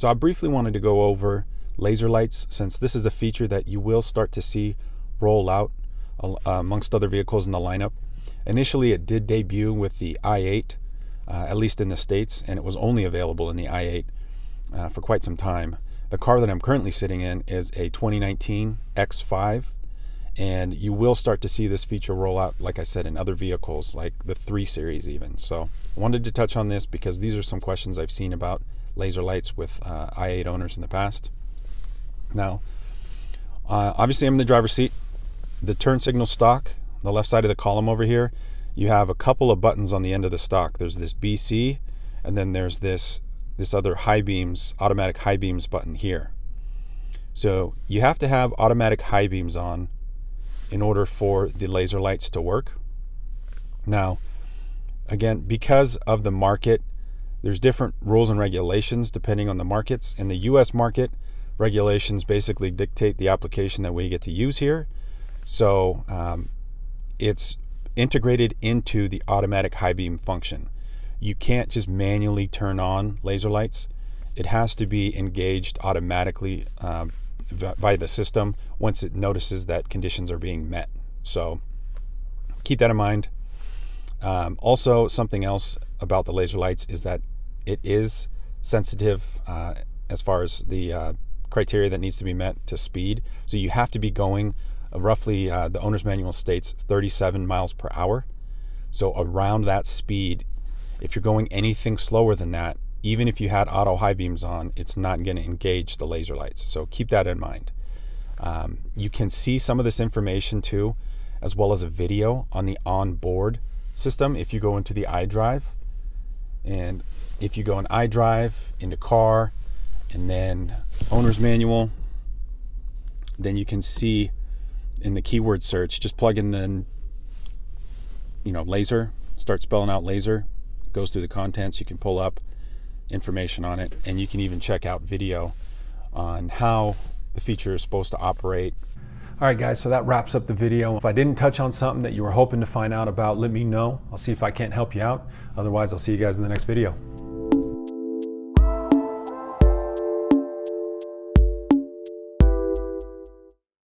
So I briefly wanted to go over laser lights, since this is a feature that you will start to see roll out amongst other vehicles in the lineup. Initially, it did debut with the i8, at least in the States, and it was only available in the i8 for quite some time. The car that I'm currently sitting in is a 2019 X5, and you will start to see this feature roll out, like I said, in other vehicles, like the 3 Series even. So I wanted to touch on this because these are some questions I've seen about laser lights with i8 owners in the past. Now, obviously I'm in the driver's seat. The turn signal stock, the left side of the column over here, you have a couple of buttons on the end of the stock. There's this BC, and then there's this other high beams, automatic high beams button here. So you have to have automatic high beams on in order for the laser lights to work. Now, again, because of the market, there's different rules and regulations depending on the markets. In the US market, regulations basically dictate the application that we get to use here. So it's integrated into the automatic high beam function. You can't just manually turn on laser lights. It has to be engaged automatically by the system once it notices that conditions are being met. So keep that in mind. Also, something else about the laser lights is that it is sensitive as far as the criteria that needs to be met to speed. So you have to be going roughly, the owner's manual states 37 miles per hour. So around that speed, if you're going anything slower than that, even if you had auto high beams on, it's not going to engage the laser lights. So keep that in mind. You can see some of this information too, as well as a video on the onboard system if you go into the iDrive. And if you go in iDrive, into car, and then owner's manual, then you can see in the keyword search, just plug in the laser, start spelling out laser, goes through the contents. You can pull up information on it, and you can even check out video on how the feature is supposed to operate. All right, guys, so that wraps up the video. If I didn't touch on something that you were hoping to find out about, let me know. I'll see if I can't help you out. Otherwise, I'll see you guys in the next video.